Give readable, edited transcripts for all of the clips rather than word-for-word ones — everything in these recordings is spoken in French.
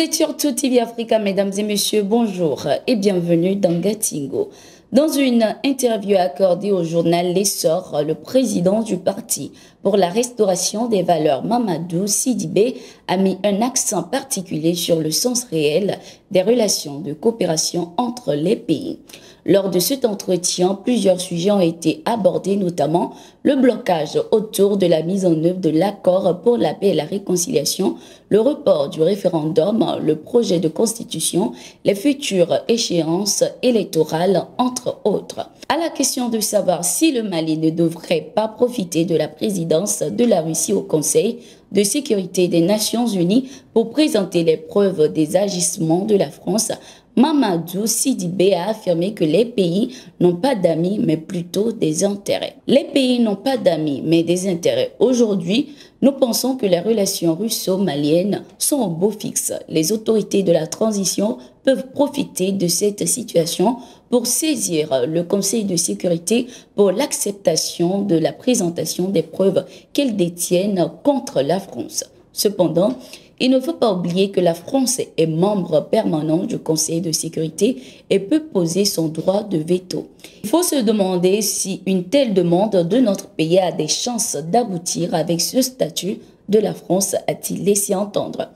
Vous êtes sur Tout TV Africa, mesdames et messieurs, bonjour et bienvenue dans Gatingo. Dans une interview accordée au journal L'Essor, le président du parti pour la restauration des valeurs, Mamadou Sidibé, a mis un accent particulier sur le sens réel des relations de coopération entre les pays. Lors de cet entretien, plusieurs sujets ont été abordés, notamment le blocage autour de la mise en œuvre de l'accord pour la paix et la réconciliation, le report du référendum, le projet de constitution, les futures échéances électorales, entre autres. À la question de savoir si le Mali ne devrait pas profiter de la présidence de la Russie au Conseil de sécurité des Nations Unies pour présenter les preuves des agissements de la France, Mamadou Sidibé a affirmé que les pays n'ont pas d'amis, mais plutôt des intérêts. Les pays n'ont pas d'amis, mais des intérêts. Aujourd'hui, nous pensons que les relations russo-maliennes sont au beau fixe. Les autorités de la transition peuvent profiter de cette situation pour saisir le Conseil de sécurité pour l'acceptation de la présentation des preuves qu'elles détiennent contre la France. Cependant, il ne faut pas oublier que la France est membre permanent du Conseil de sécurité et peut poser son droit de veto. Il faut se demander si une telle demande de notre pays a des chances d'aboutir avec ce statut de la France, a-t-il laissé entendre.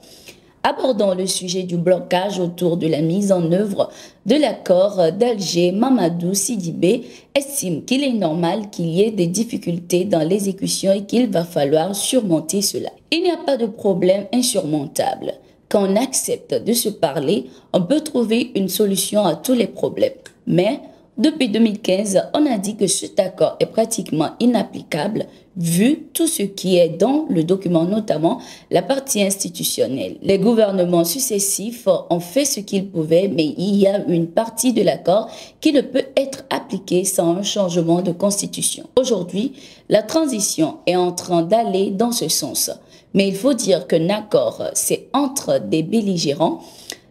Abordant le sujet du blocage autour de la mise en œuvre de l'accord d'Alger, Mamadou Sidibé estime qu'il est normal qu'il y ait des difficultés dans l'exécution et qu'il va falloir surmonter cela. Il n'y a pas de problème insurmontable. Quand on accepte de se parler, on peut trouver une solution à tous les problèmes. Mais depuis 2015, on a dit que cet accord est pratiquement inapplicable vu tout ce qui est dans le document, notamment la partie institutionnelle. Les gouvernements successifs ont fait ce qu'ils pouvaient, mais il y a une partie de l'accord qui ne peut être appliquée sans un changement de constitution. Aujourd'hui, la transition est en train d'aller dans ce sens. Mais il faut dire qu'un accord, c'est entre des belligérants,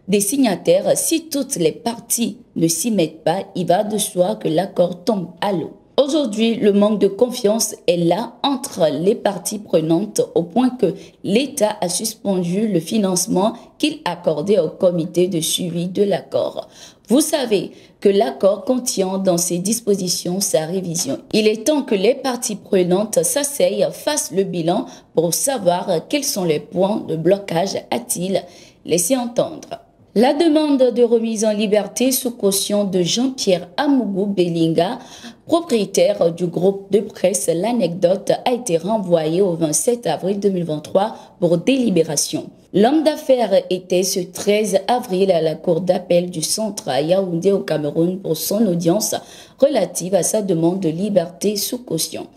des signataires. Si toutes les parties ne s'y mettent pas, il va de soi que l'accord tombe à l'eau. Aujourd'hui, le manque de confiance est là entre les parties prenantes au point que l'État a suspendu le financement qu'il accordait au comité de suivi de l'accord. Vous savez que l'accord contient dans ses dispositions sa révision. Il est temps que les parties prenantes s'asseyent, fassent le bilan pour savoir quels sont les points de blocage, a-t-il laissé entendre. La demande de remise en liberté sous caution de Jean-Pierre Amougou Belinga, propriétaire du groupe de presse L'Anecdote, a été renvoyée au 27 avril 2023 pour délibération. L'homme d'affaires était ce 13 avril à la cour d'appel du centre à Yaoundé au Cameroun pour son audience relative à sa demande de liberté sous caution.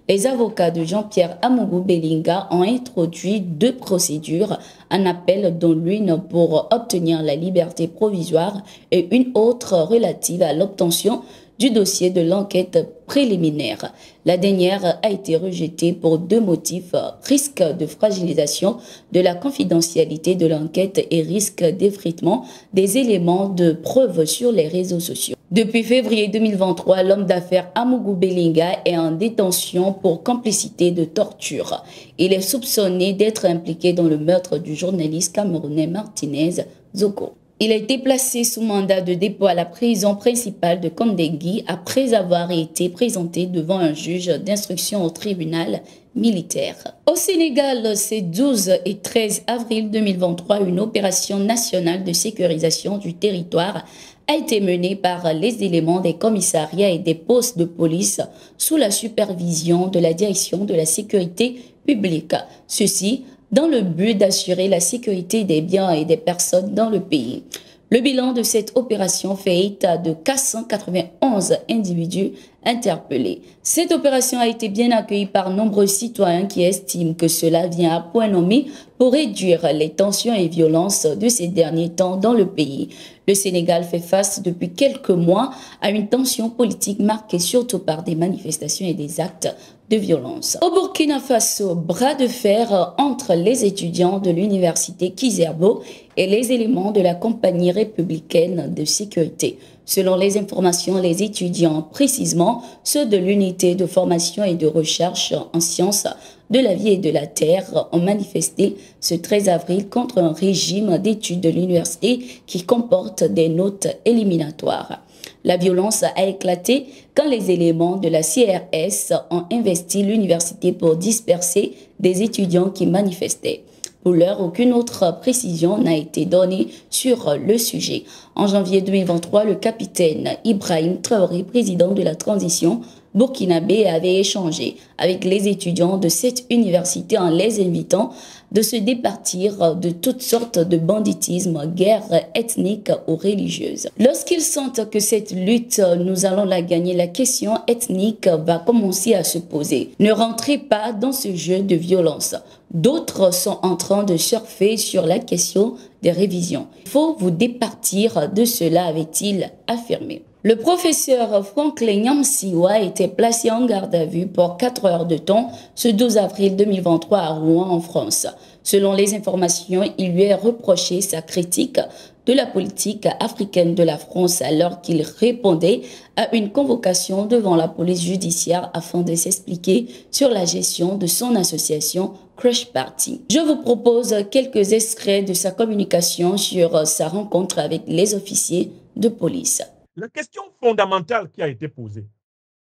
Les avocats de Jean-Pierre Amougou Belinga ont introduit deux procédures, un appel dont l'une pour obtenir la liberté provisoire et une autre relative à l'obtention du dossier de l'enquête préliminaire. La dernière a été rejetée pour deux motifs: risque de fragilisation de la confidentialité de l'enquête et risque d'effritement des éléments de preuve sur les réseaux sociaux. Depuis février 2023, l'homme d'affaires Amougou Belinga est en détention pour complicité de torture. Il est soupçonné d'être impliqué dans le meurtre du journaliste camerounais Martinez Zoko. Il a été placé sous mandat de dépôt à la prison principale de Kondengui après avoir été présenté devant un juge d'instruction au tribunal militaire. Au Sénégal, ces 12 et 13 avril 2023, une opération nationale de sécurisation du territoire a été menée par les éléments des commissariats et des postes de police sous la supervision de la direction de la sécurité publique. Ceci dans le but d'assurer la sécurité des biens et des personnes dans le pays. Le bilan de cette opération fait état de 491 individus interpellés. Cette opération a été bien accueillie par nombreux citoyens qui estiment que cela vient à point nommé pour réduire les tensions et violences de ces derniers temps dans le pays. Le Sénégal fait face depuis quelques mois à une tension politique marquée surtout par des manifestations et des actes de violence. Au Burkina Faso, bras de fer entre les étudiants de l'université Kizerbo et les éléments de la compagnie républicaine de sécurité. Selon les informations, les étudiants, précisément ceux de l'unité de formation et de recherche en sciences de la vie et de la terre ont manifesté ce 13 avril contre un régime d'études de l'université qui comporte des notes éliminatoires. La violence a éclaté quand les éléments de la CRS ont investi l'université pour disperser des étudiants qui manifestaient. Pour l'heure, aucune autre précision n'a été donnée sur le sujet. En janvier 2023, le capitaine Ibrahim Traoré, président de la transition burkinabé, avait échangé avec les étudiants de cette université en les invitant de se départir de toutes sortes de banditisme, guerres ethniques ou religieuses. Lorsqu'ils sentent que cette lutte, nous allons la gagner, la question ethnique va commencer à se poser. Ne rentrez pas dans ce jeu de violence. D'autres sont en train de surfer sur la question des révisions. Il faut vous départir de cela, avait-il affirmé. Le professeur Franklin Nyamsiwa a été placé en garde à vue pour 4 heures de temps ce 12 avril 2023 à Rouen, en France. Selon les informations, il lui est reproché sa critique de la politique africaine de la France alors qu'il répondait à une convocation devant la police judiciaire afin de s'expliquer sur la gestion de son association Crush Party. Je vous propose quelques extraits de sa communication sur sa rencontre avec les officiers de police. La question fondamentale qui a été posée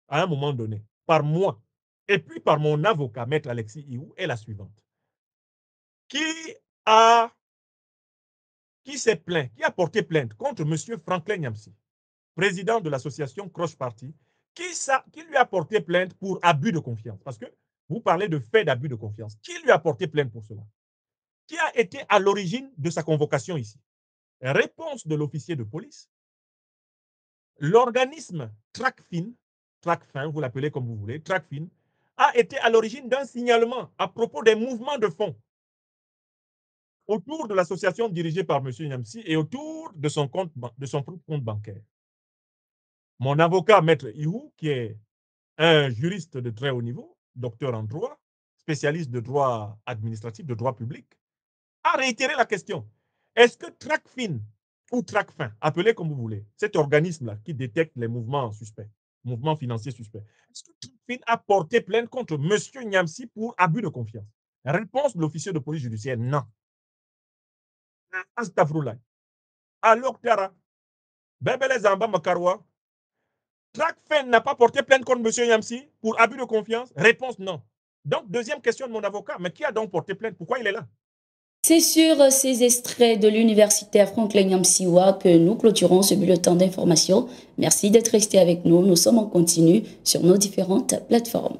à un moment donné par moi et puis par mon avocat, Maître Alexis Ihou, est la suivante. Qui s'est plaint, qui a porté plainte contre M. Franklin Nyamsi, président de l'association Crush Party, qui lui a porté plainte pour abus de confiance? Parce que vous parlez de faits d'abus de confiance. Qui lui a porté plainte pour cela? Qui a été à l'origine de sa convocation ici? Réponse de l'officier de police. L'organisme TRACFIN, vous l'appelez comme vous voulez, TRACFIN, a été à l'origine d'un signalement à propos des mouvements de fonds autour de l'association dirigée par M. Nyamsi et autour de son propre compte bancaire. Mon avocat, Maître Ihou, qui est un juriste de très haut niveau, docteur en droit, spécialiste de droit administratif, de droit public, a réitéré la question. Est-ce que TRACFIN ou TRACFIN, appelez comme vous voulez, cet organisme-là qui détecte les mouvements suspects, mouvements financiers suspects, est-ce que TRACFIN a porté plainte contre M. Nyamsi pour abus de confiance? Réponse de l'officier de police judiciaire, non. Alors, Tara, Bebele Zamba Makarwa, TRACFIN n'a pas porté plainte contre M. Nyamsi pour abus de confiance? Réponse, non. Donc, deuxième question de mon avocat, mais qui a donc porté plainte? Pourquoi il est là? C'est sur ces extraits de l'universitaire Franklin Nyamsiwa que nous clôturons ce bulletin d'information. Merci d'être resté avec nous. Nous sommes en continu sur nos différentes plateformes.